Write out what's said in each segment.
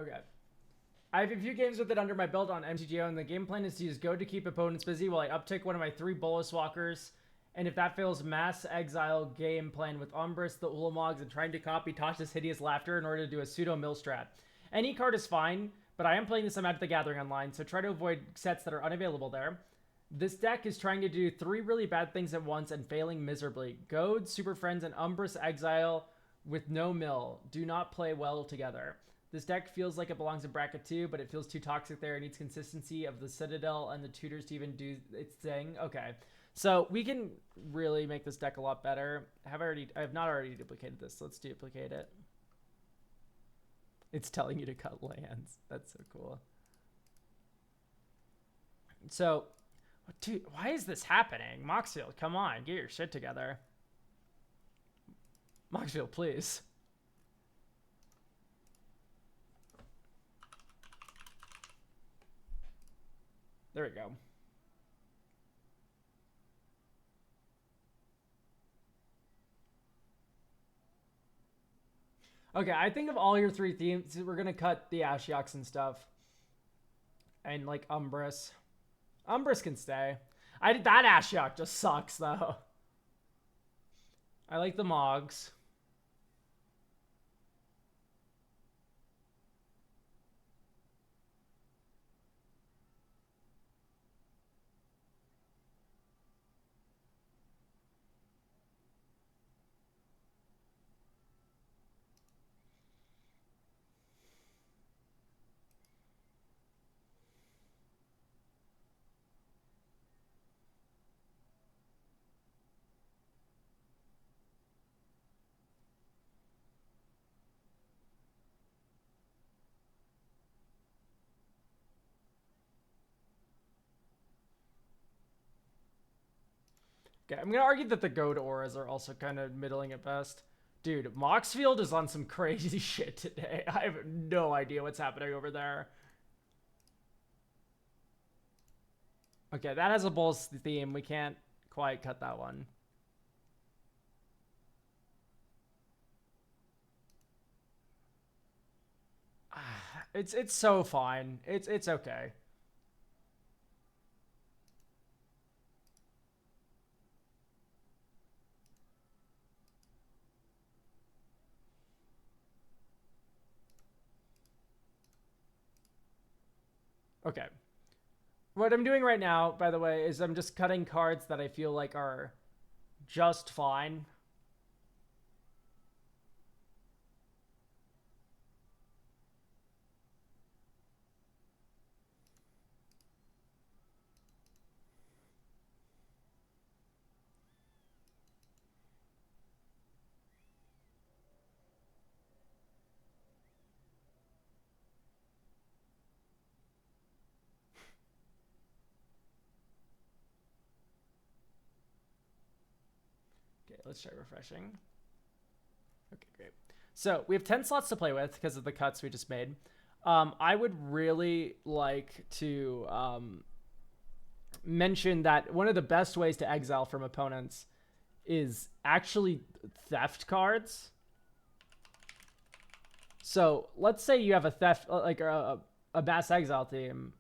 Okay. I have a few games with it under my belt on MTGO, and the game plan is to use Go to keep opponents busy while I uptick one of my 3 Bolus Walkers. And if that fails, mass exile game plan with Umbris, the Ulamogs, and trying to copy Tasha's hideous laughter in order to do a pseudo mill strat. Any card is fine, but I am playing this on Magic the Gathering online, so try to avoid sets that are unavailable there. This deck is trying to do 3 really bad things at once and failing miserably. Goad, Super Friends, and Umbris Exile with no mill do not play well together. This deck feels like it belongs in bracket 2, but it feels too toxic there. It needs consistency of the Citadel and the tutors to even do its thing. Okay. So we can really make this deck a lot better. I have not already duplicated this. So let's duplicate it. It's telling you to cut lands. That's so cool. So, dude, why is this happening? Moxfield, come on. Get your shit together. Moxfield, please. There we go. Okay, I think of all your 3 themes, we're going to cut the Ashioks and stuff. And, like, Umbris. Umbris can stay. That Ashiok just sucks, though. I like the Mogs. Okay, I'm going to argue that the Goat auras are also kind of middling at best. Dude, Moxfield is on some crazy shit today. I have no idea what's happening over there. Okay, that has a Bulls theme. We can't quite cut that one. It's so fine. It's okay. Okay. What I'm doing right now, by the way, is I'm just cutting cards that I feel like are just fine. Okay, let's try refreshing. Okay, great. So we have 10 slots to play with because of the cuts we just made. I would really like to mention that one of the best ways to exile from opponents is actually theft cards. So let's say you have a theft, like a mass exile team.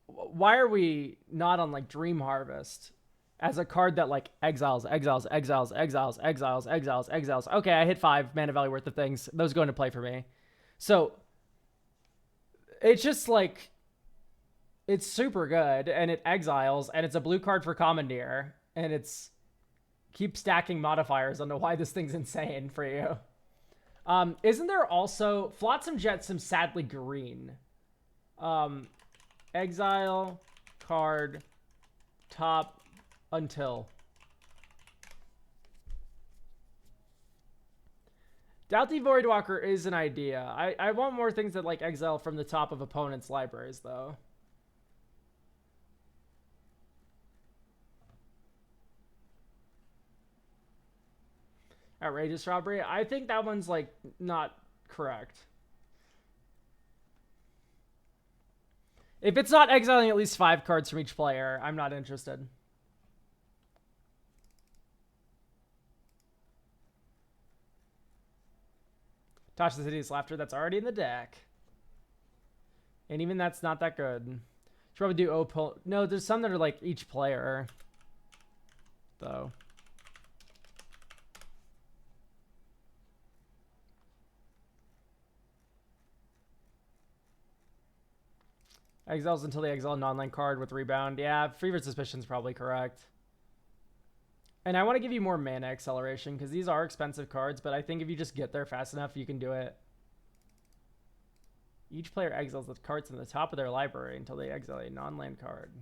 Why are we not on like Dream Harvest as a card that like exiles? Okay, I hit 5 mana value worth of things. Those go into play for me. So it's just like, it's super good, and it exiles, and it's a blue card for Commandeer, and it's keep stacking modifiers on why this thing's insane for you. Isn't there also Flotsam Jetsam sadly green? Exile card top until. Doughty Voidwalker is an idea. I want more things that like exile from the top of opponents' libraries though. Outrageous Robbery. I think that one's like not correct. If it's not exiling at least 5 cards from each player, I'm not interested. Tosh the City's Laughter, that's already in the deck. And even that's not that good. Should probably do Opal. No, there's some that are like each player, though. Exiles until they exile a non-land card with rebound. Yeah, Fevered Suspicion's probably correct. And I want to give you more mana acceleration because these are expensive cards, but I think if you just get there fast enough, you can do it. Each player exiles the cards in the top of their library until they exile a non-land card.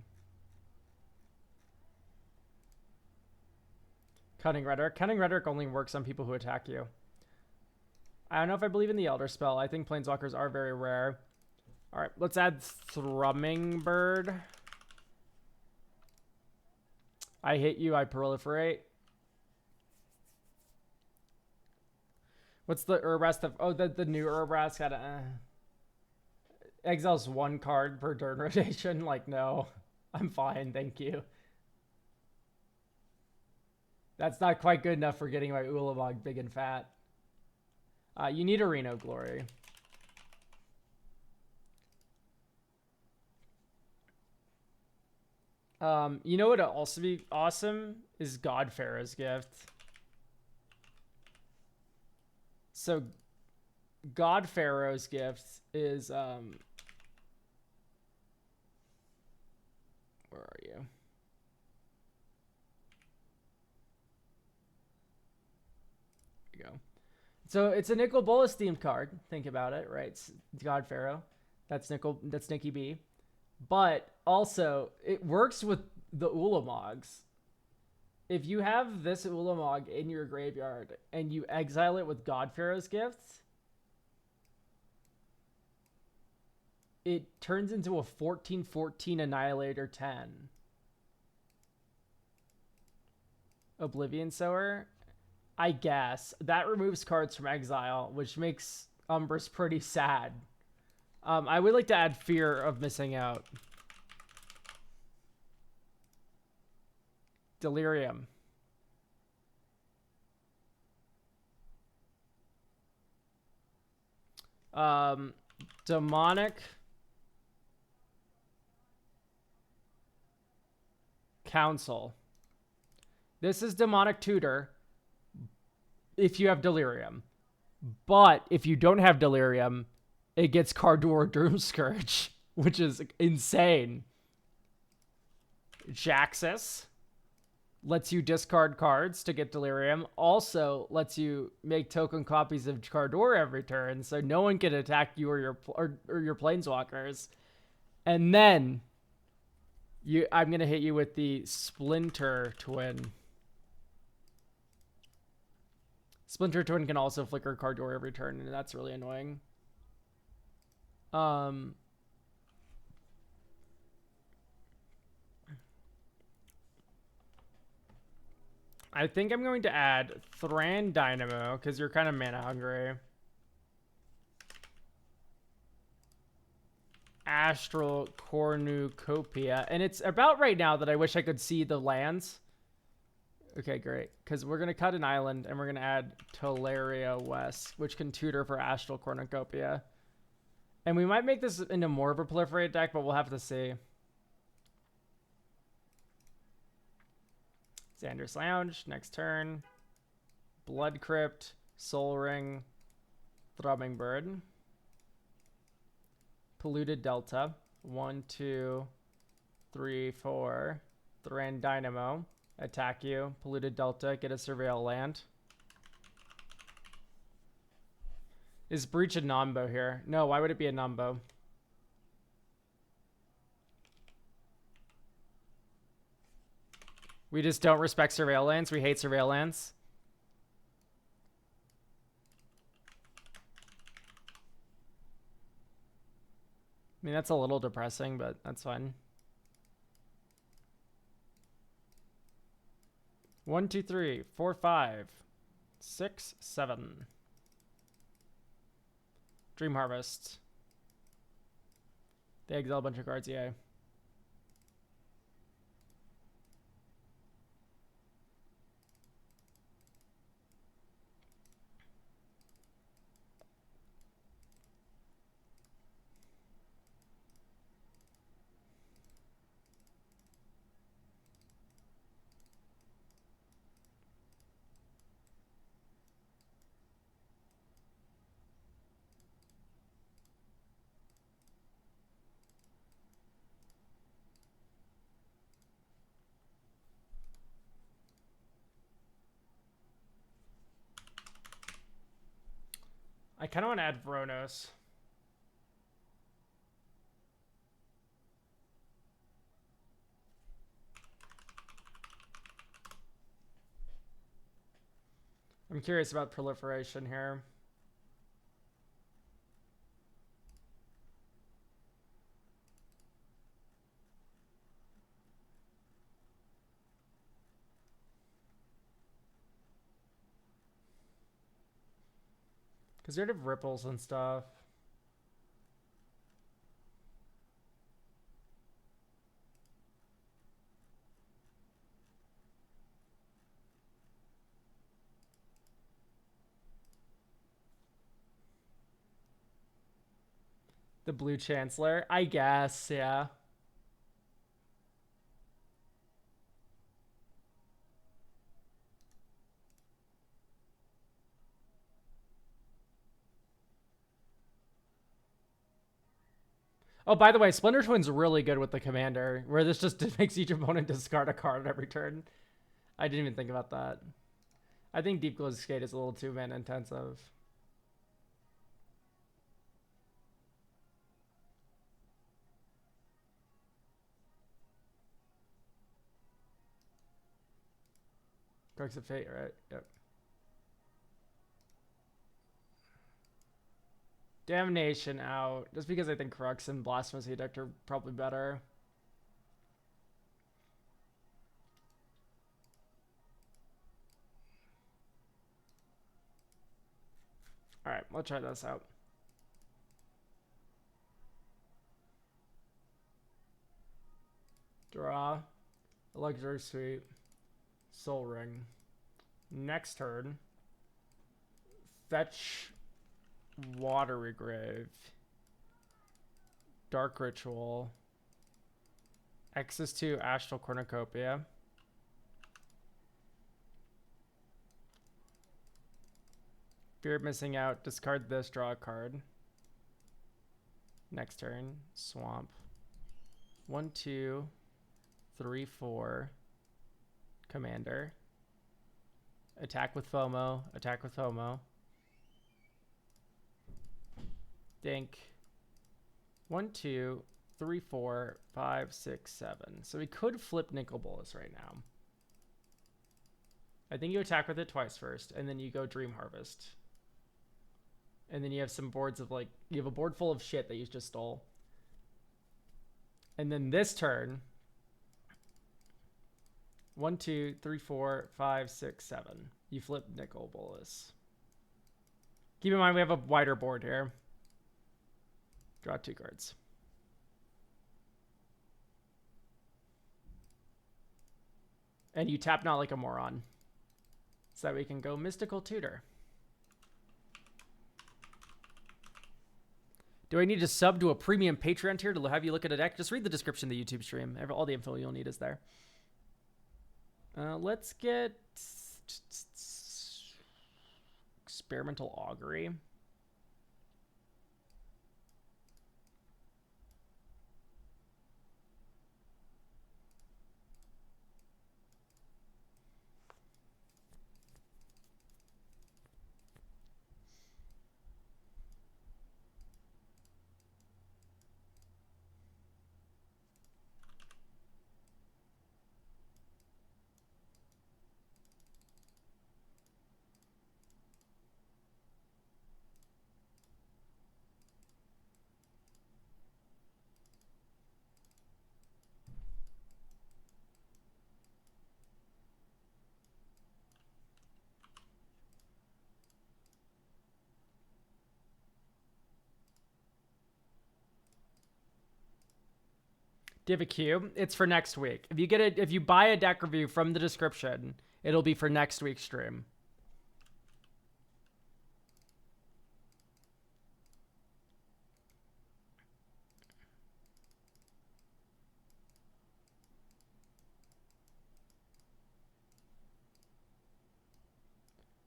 Cunning Rhetoric. Cunning Rhetoric only works on people who attack you. I don't know if I believe in the Elder Spell. I think Planeswalkers are very rare. All right, let's add Thrumming Bird. I hit you, I proliferate. What's the Urbrask? Oh, the new Urbrask had exiles one card per turn rotation. Like, no, I'm fine, thank you. That's not quite good enough for getting my Ulamog big and fat. You need a Reno Glory. You know what would also be awesome is God Pharaoh's Gift. So God Pharaoh's Gift is where are you? There you go. So it's a Nicol Bolas themed card. Think about it, right? It's God Pharaoh. That's Nicol. That's Nikki B. But also, it works with the Ulamogs. If you have this Ulamog in your graveyard and you exile it with God Pharaoh's Gift, it turns into a 14/14 Annihilator 10. Oblivion Sower, I guess. That removes cards from exile, which makes Umbris pretty sad. I would like to add Fear of Missing Out. Delirium. Demonic Council. This is Demonic Tutor if you have Delirium. But if you don't have Delirium, it gets Cardor Doomscourge, which is insane. Jaxus lets you discard cards to get Delirium. Also lets you make token copies of Cardor every turn, so no one can attack you or your Planeswalkers. And then I'm gonna hit you with the Splinter Twin. Splinter Twin can also flicker Cardor every turn, and that's really annoying. I think I'm going to add Thran Dynamo because you're kind of mana hungry. Astral Cornucopia. And it's about right now that I wish I could see the lands. Okay, great. Because we're going to cut an island and we're going to add Tolaria West, which can tutor for Astral Cornucopia. And we might make this into more of a proliferate deck, but we'll have to see. Xander's Lounge, next turn. Blood Crypt, Soul Ring, Thrumming Bird. Polluted Delta. 1, 2, 3, 4. Thran Dynamo. Attack you. Polluted Delta, get a Surveil land. Is Breach a Nombo here? No, why would it be a Nombo? We just don't respect Surveil lands. We hate Surveil lands. I mean, that's a little depressing, but that's fine. 1, 2, 3, 4, 5, 6, 7. Dream Harvest. They exile a bunch of cards, yeah. I kind of want to add Vronos. I'm curious about proliferation here. Because you have ripples and stuff. The blue chancellor, I guess, yeah. Oh, by the way, Splinter Twin's really good with the commander, where this just makes each opponent discard a card every turn. I didn't even think about that. I think Deep Glow Skate is a little too mana intensive. Crux of Fate, right? Yep. Damnation out. Just because I think Crux and Blasphemous Edict are probably better. Alright, let's try this out. Draw. A Luxury Suite. Soul Ring. Next turn. Fetch Watery Grave. Dark Ritual. Access to Astral Cornucopia. Fear of missing out. Discard this, draw a card. Next turn. Swamp. 1, 2, 3, 4. Commander. Attack with FOMO. Attack with FOMO. Dink. 1, 2, 3, 4, 5, 6, 7. So we could flip Nicol Bolas right now. I think you attack with it twice first, and then you go Dream Harvest. And then you have some boards of like, you have a board full of shit that you just stole. And then this turn, 1, 2, 3, 4, 5, 6, 7. You flip Nicol Bolas. Keep in mind we have a wider board here. Draw 2 cards. And you tap Not Like a Moron. So that we can go Mystical Tutor. Do I need to sub to a premium Patreon tier to have you look at a deck? Just read the description of the YouTube stream. All the info you'll need is there. Let's get Experimental Augury. Do you have a queue? It's for next week. If you get it, if you buy a deck review from the description, it'll be for next week's stream.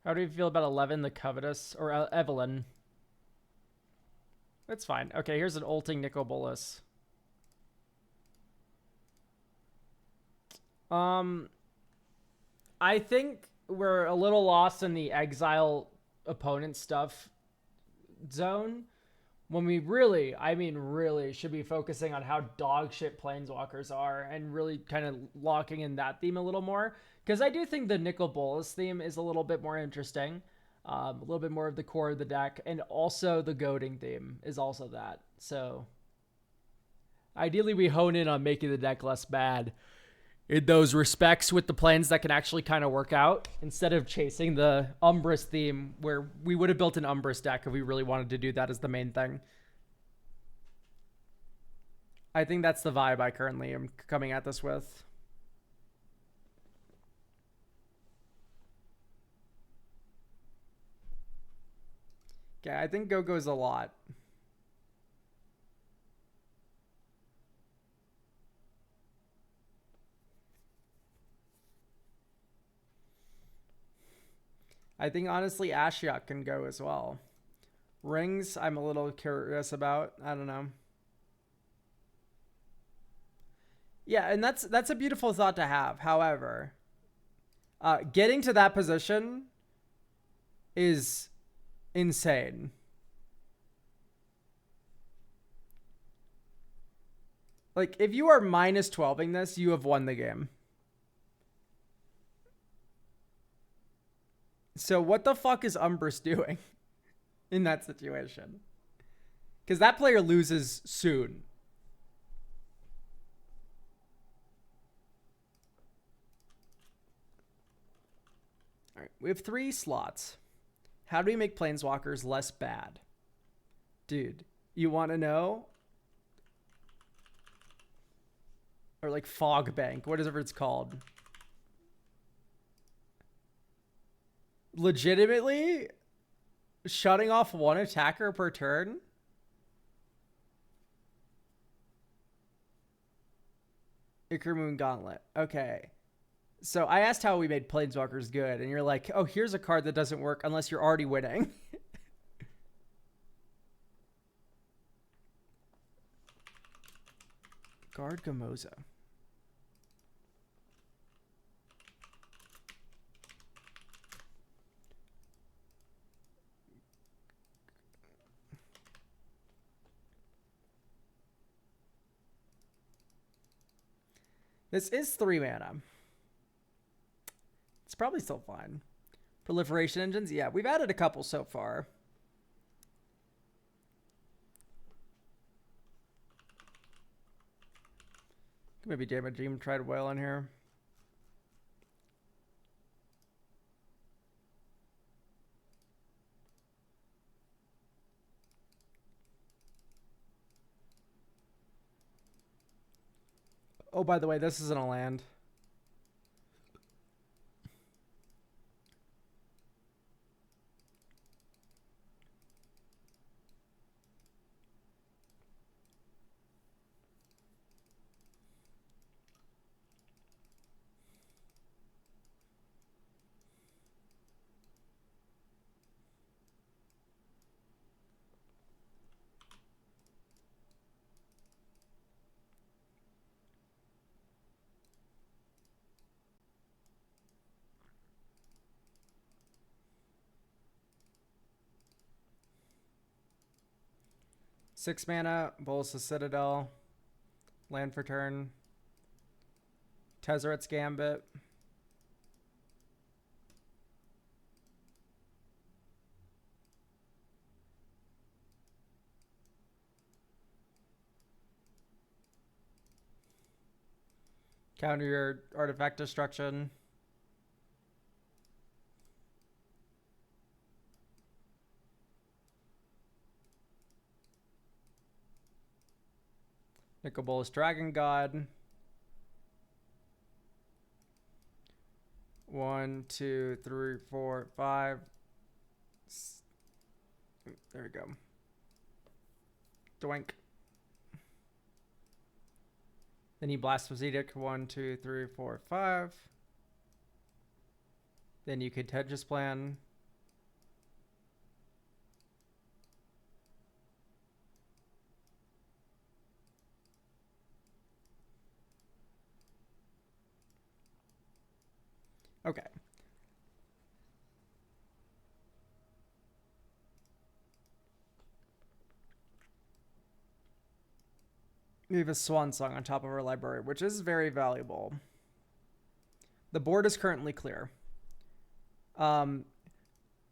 How do you feel about 11, the Covetous, or Evelyn? That's fine. Okay, here's an ulting Nicol Bolas. I think we're a little lost in the exile opponent stuff zone when we really, I mean really, should be focusing on how dog shit planeswalkers are and really kind of locking in that theme a little more. Because I do think the nicol bolas theme is a little bit more interesting. A little bit more of the core of the deck. And also the goading theme is also that. So ideally we hone in on making the deck less bad in those respects with the plans that can actually kind of work out instead of chasing the Umbrus theme where we would have built an Umbrus deck if we really wanted to do that as the main thing. I think that's the vibe I currently am coming at this with. Yeah, I think Go-Go's a lot. I think honestly Ashiok can go as well. Rings, I'm a little curious about. I don't know. Yeah, and that's a beautiful thought to have. However, getting to that position is insane. Like, if you are minus 12ing this, you have won the game. So what the fuck is Umbrus doing in that situation? Because that player loses soon. All right, we have 3 slots. How do we make planeswalkers less bad? Dude, you want to know? Or like Fog Bank, whatever it's called. Legitimately shutting off 1 attacker per turn? Ichor Moon Gauntlet. Okay. So I asked how we made Planeswalkers good, and you're like, oh, here's a card that doesn't work unless you're already winning. Guard Gamoza. This is 3 mana. It's probably still fine. Proliferation engines? Yeah, we've added a couple so far. Maybe Damage Dream tried well in here. Oh, by the way, this isn't a land. Six mana, Bolas' Citadel, land for turn, Tezzeret's Gambit. Counter your artifact destruction. Nicol Bolas Dragon God. 1, 2, 3, 4, 5. There we go. Doink. Then you Blasphemous Edict. 1, 2, 3, 4, 5. Then you could Tetris Plan. Okay. We have a swan song on top of our library, which is very valuable. The board is currently clear. Do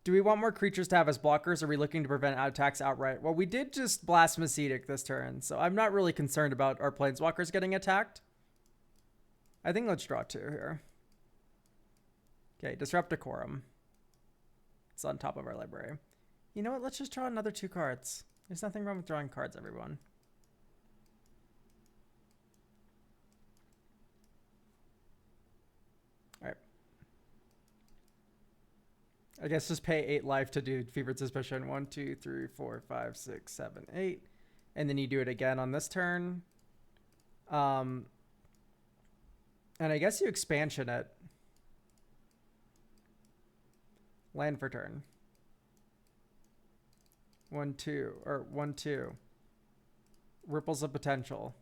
we want more creatures to have as blockers, or are we looking to prevent attacks outright? Well, we did just Blasphemous Edict this turn, so I'm not really concerned about our planeswalkers getting attacked. I think let's draw 2 here. Okay, Disrupt Decorum. It's on top of our library. You know what? Let's just draw another 2 cards. There's nothing wrong with drawing cards, everyone. Alright. I guess just pay 8 life to do Fevered Suspicion. 1, 2, 3, 4, 5, 6, 7, 8. And then you do it again on this turn. And I guess you expansion it. Land for turn. 1, 2. Or 1, 2. Ripples of Potential.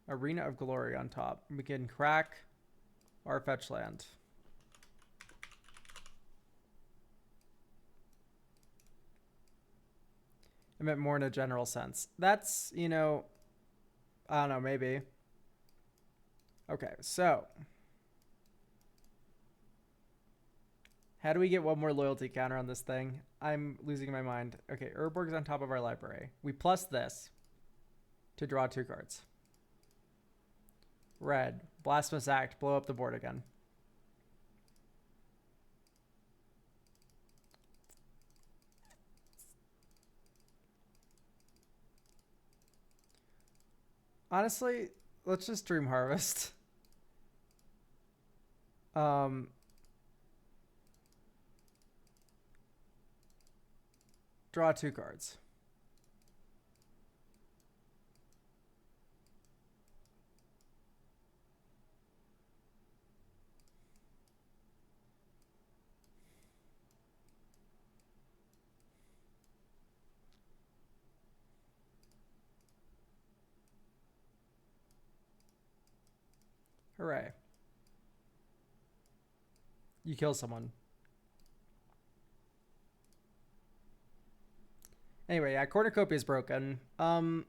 Arena of Glory on top. We can crack our fetch land. I meant more in a general sense. That's, you know, I don't know, maybe. Okay, so. How do we get one more loyalty counter on this thing? I'm losing my mind. Okay, Urborg's on top of our library. We plus this to draw 2 cards. Red. Blasphemous Act. Blow up the board again. Honestly, let's just Dream Harvest. Draw 2 cards. Hooray. You kill someone. Anyway, yeah, Cornucopia is broken. I'm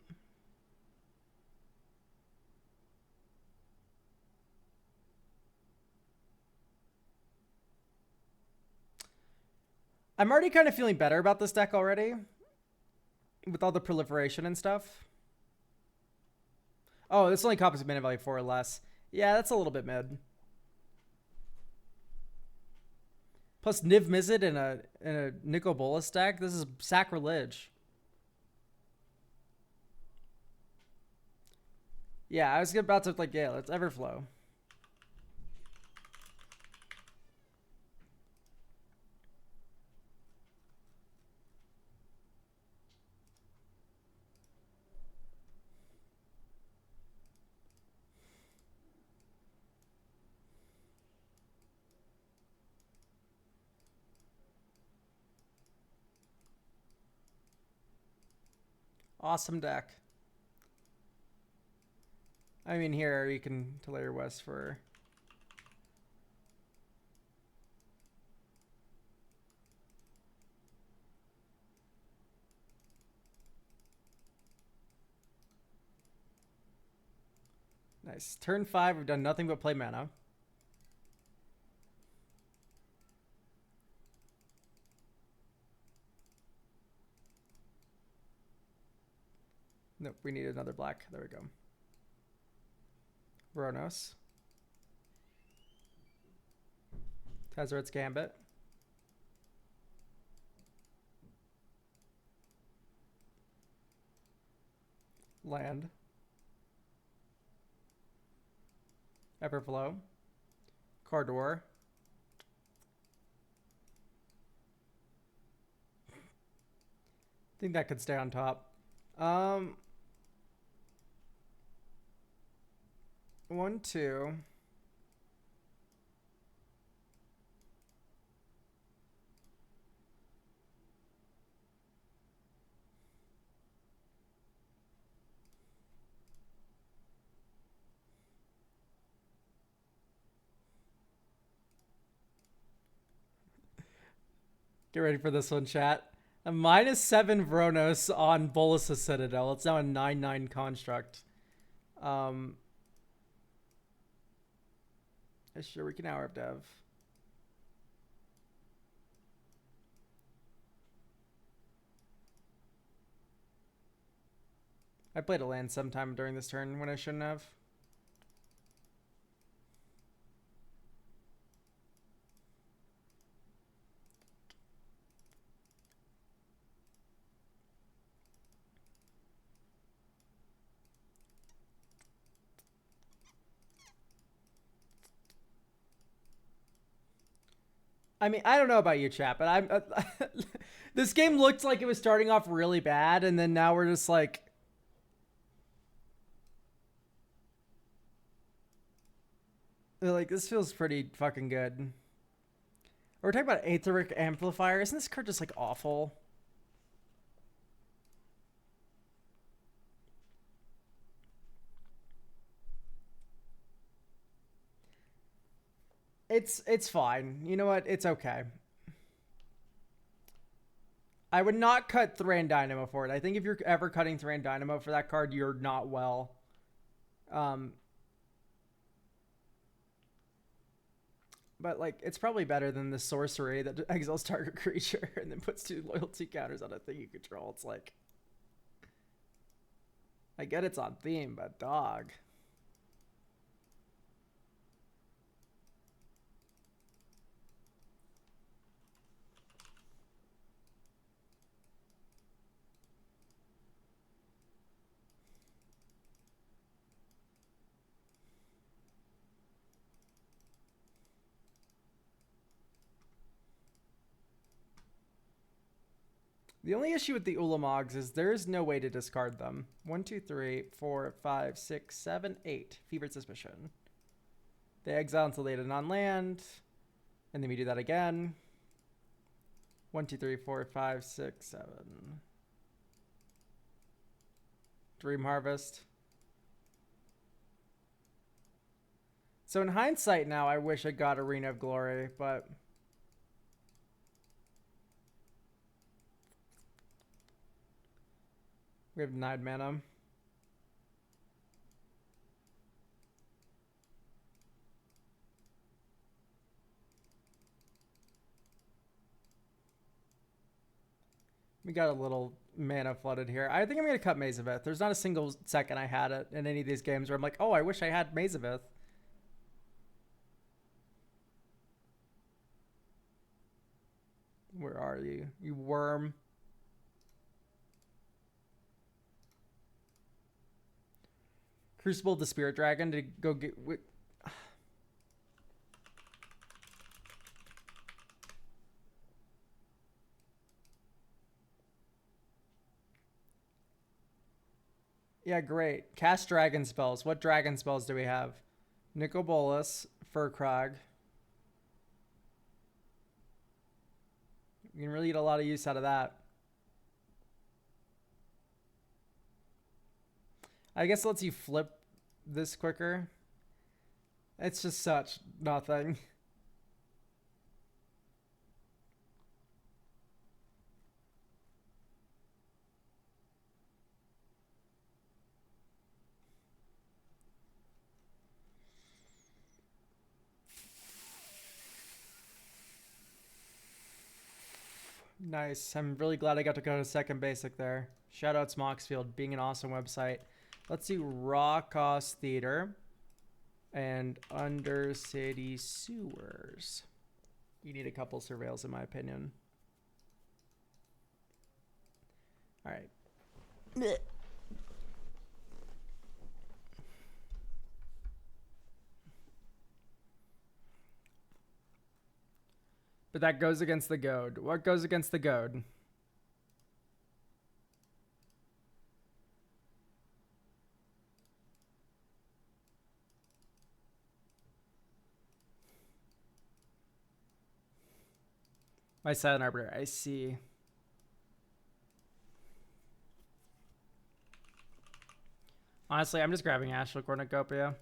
already kind of feeling better about this deck already. With all the proliferation and stuff. Oh, this only copies mana value 4 or less. Yeah, that's a little bit mid. Plus Niv Mizzet in a nicol bolas stack. This is sacrilege. Yeah, I was about to like, yeah, let's Everflow. Awesome deck. I mean, here you can Talaria West for... Nice. Turn 5, we've done nothing but play mana. Nope, we need another black. There we go. Vronos. Tezzeret's Gambit. Land. Everflow. Cardor. I think that could stay on top. 1, 2. Get ready for this one, chat. A -7 Vronos on Bolas' Citadel. It's now a 9/9 construct. Sure, we can hour of dev. I played a land sometime during this turn when I shouldn't have. I mean, I don't know about you, chat, but I'm. This game looked like it was starting off really bad, and then now we're just like. Like, this feels pretty fucking good. We're talking about Aetheric Amplifier. Isn't this card just like awful? It's fine. You know what? It's okay. I would not cut Thran Dynamo for it. I think if you're ever cutting Thran Dynamo for that card, you're not well. But like, it's probably better than the sorcery that exiles target creature and then puts 2 loyalty counters on a thing you control. It's like, I get it's on theme, but dog. The only issue with the Ulamogs is there is no way to discard them. 1, 2, 3, 4, 5, 6, 7, 8. Fevered Suspicion. They exile until they hit it on land. And then we do that again. 1, 2, 3, 4, 5, 6, 7. Dream Harvest. So in hindsight now, I wish I got Arena of Glory, but... we have 9 mana. We got a little mana flooded here. I think I'm going to cut Maze of Ith. There's not a single second I had it in any of these games where I'm like, oh, I wish I had Maze of Ith. Where are you? You worm. Crucible of the Spirit Dragon to go get... Yeah, great. Cast dragon spells. What dragon spells do we have? Nicol Bolas, Furkrog. You can really get a lot of use out of that. I guess it lets you flip this quicker. It's just such nothing. Nice. I'm really glad I got to go to second basic there. Shoutouts Moxfield, being an awesome website. Let's do Raw Cost Theater and Undercity Sewers. You need a couple surveils in my opinion. All right. But that goes against the goad. What goes against the goad? My Silent Arbiter, I see. Honestly, I'm just grabbing Astral Cornucopia.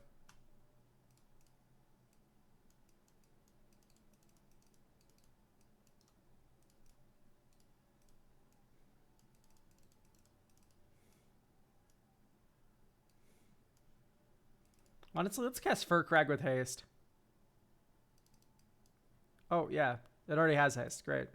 Honestly, let's cast Furcrag with haste. Oh, yeah. It already has haste. Great.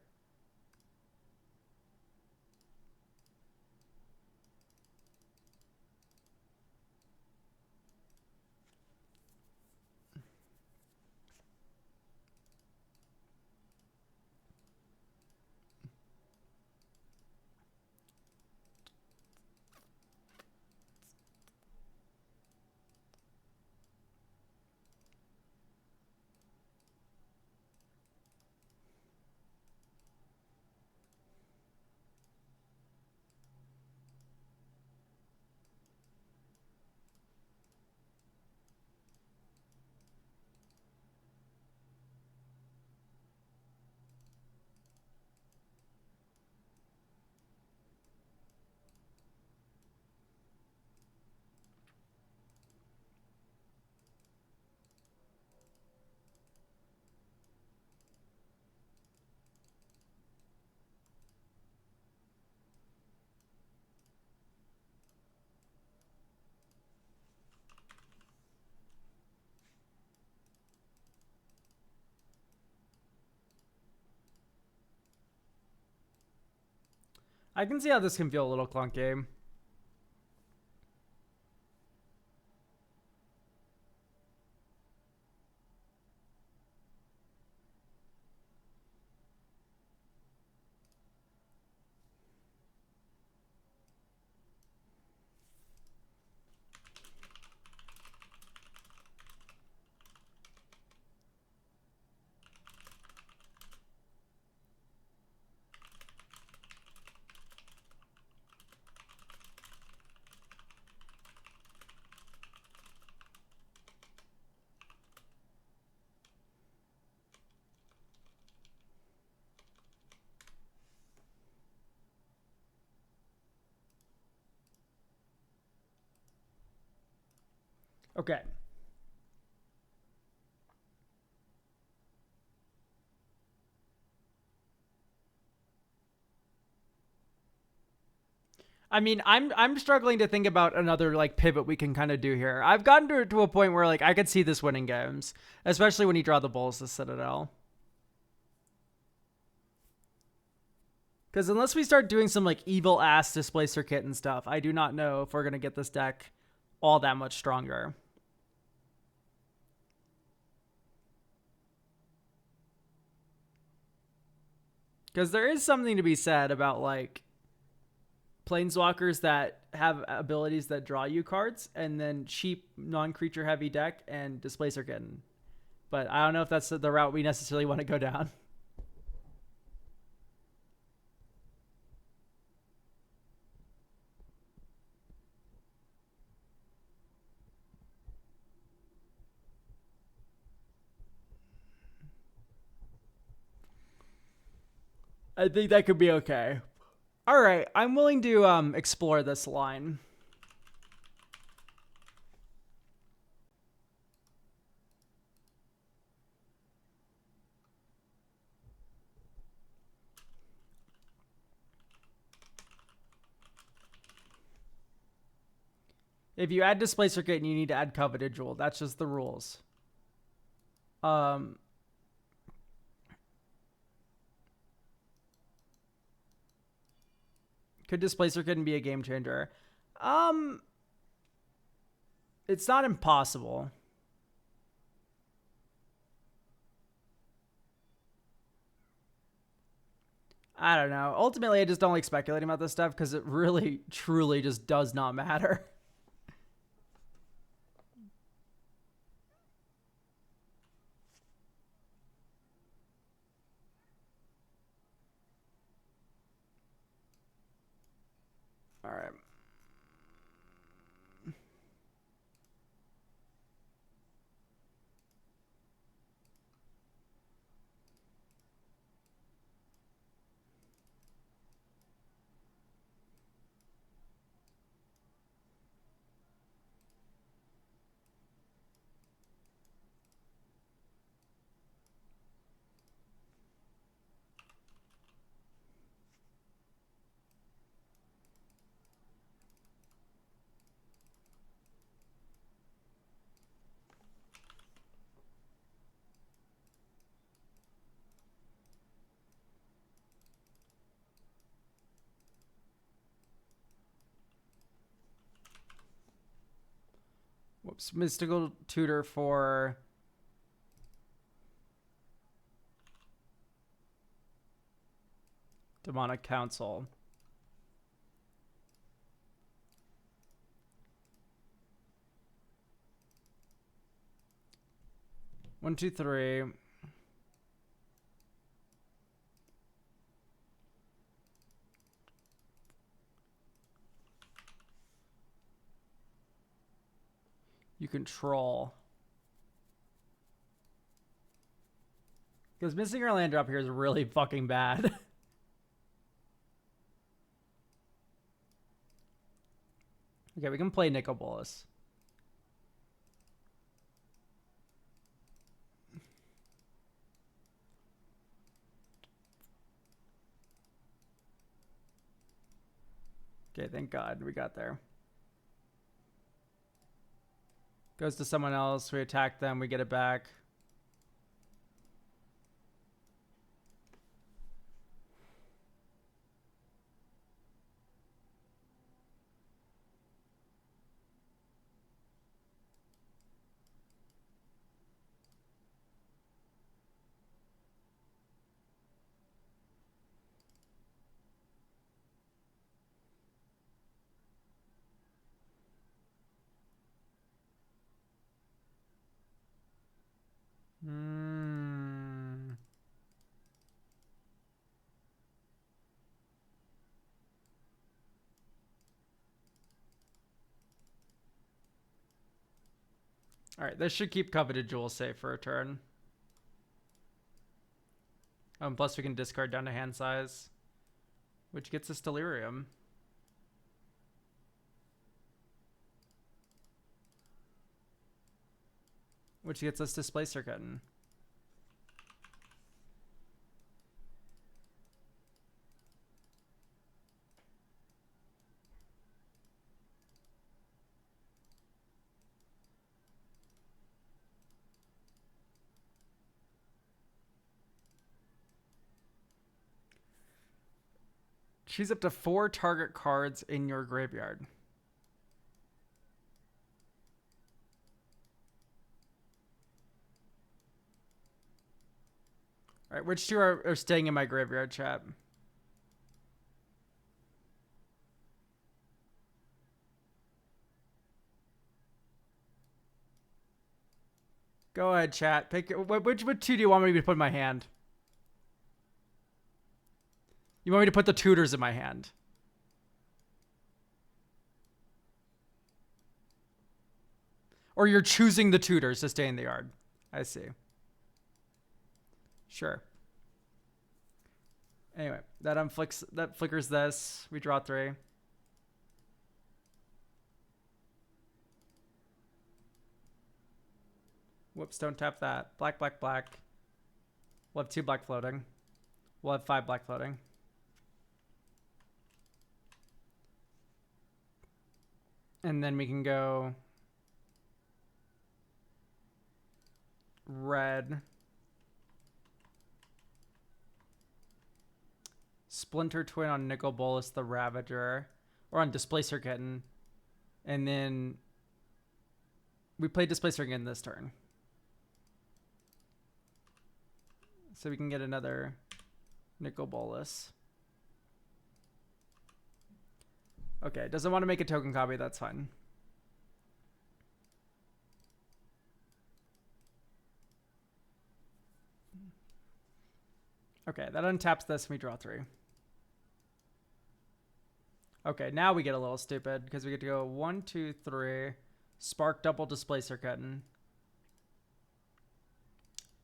I can see how this can feel a little clunky. Okay. I mean, I'm struggling to think about another like pivot we can kind of do here. I've gotten to a point where like I could see this winning games, especially when you draw the Bolas to Citadel. Because unless we start doing some like evil ass Displacer Kit and stuff, I do not know if we're gonna get this deck all that much stronger. Because there is something to be said about like planeswalkers that have abilities that draw you cards, and then cheap non-creature heavy deck and Displacer Kitten. But I don't know if that's the route we necessarily want to go down. I think that could be okay. All right, I'm willing to explore this line. If you add Displacer Kit, you need to add Coveted Jewel. That's just the rules. Could Displacer Kit be a game changer? It's not impossible. I don't know. Ultimately, I just don't like speculating about this stuff because it really, truly just does not matter. All right. Whoops. Mystical Tutor for Demonic Council. One, two, three. You control. Because missing our land drop here is really fucking bad. Okay, we can play nicol bolas. Okay, thank God we got there. Goes to someone else. We attack them. We get it back. Alright, this should keep Coveted Jewel safe for a turn. Plus we can discard down to hand size, which gets us Delirium. Which gets us Displacer Kitten. Choose up to 4 target cards in your graveyard. All right, which 2 are staying in my graveyard, chat? Go ahead, chat. Pick which 2 do you want me to put in my hand? You want me to put the tutors in my hand? Or you're choosing the tutors to stay in the yard? I see. Sure. Anyway, that flickers this. We draw 3. Whoops, don't tap that. Black, black, black. We'll have 2 black floating. We'll have 5 black floating. And then we can go red. Splinter Twin on Nicol Bolas the Ravager. Or on Displacer Kitten. And then we play Displacer Kitten this turn. So we can get another Nicol Bolas. Okay, doesn't want to make a token copy, that's fine. Okay, that untaps this and we draw 3. Okay, now we get a little stupid because we get to go 1, 2, 3. Spark double Displacer Kitten.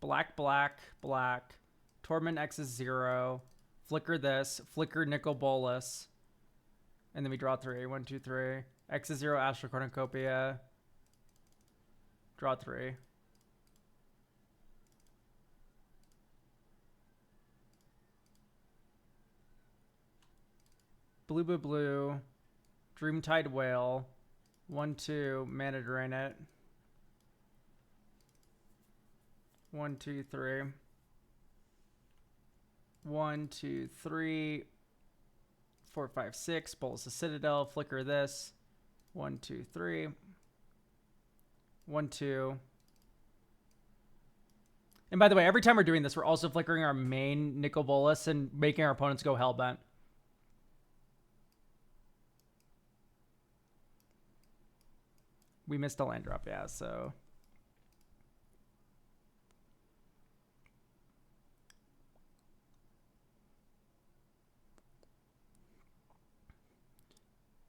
Black, black, black. Torment X is 0. Flicker this. Flicker Nicol Bolas. And then we draw 3. 1, 2, 3. X is 0, Astral Cornucopia. Draw 3. Blue, blue, blue. Dreamtide Whale. 1, 2. Mana Drain it. 1, 2, 3. 1, 2, 3. 4, 5, 6. Bolas the Citadel. Flicker this. 1, 2, 3. 1, 2. And by the way, every time we're doing this, we're also flickering our main nicol bolas and making our opponents go hellbent. We missed a land drop, yeah, so...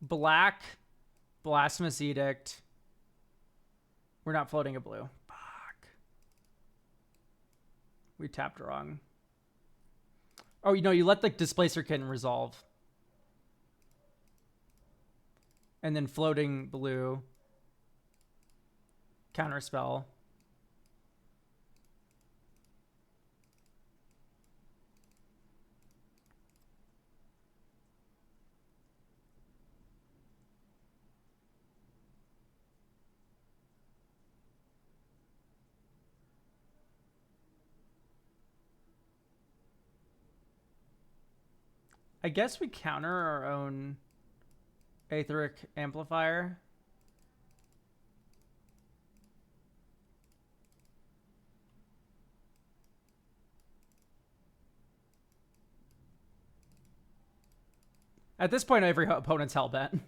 Black, Blasphemous Edict. We're not floating a blue. Fuck. We tapped wrong. Oh, you know, you let the Displacer Kitten resolve. And then floating blue. Counterspell. I guess we counter our own Aetheric Amplifier. At this point, every opponent's hellbent.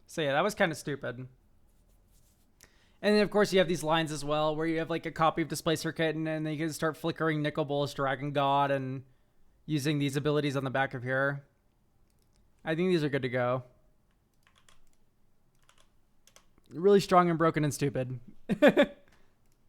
So yeah, that was kind of stupid. And then, of course, you have these lines as well where you have like a copy of Displacer Kitten and then you can start flickering Nicol Bolas Dragon God and using these abilities on the back of here. I think these are good to go. Really strong and broken and stupid.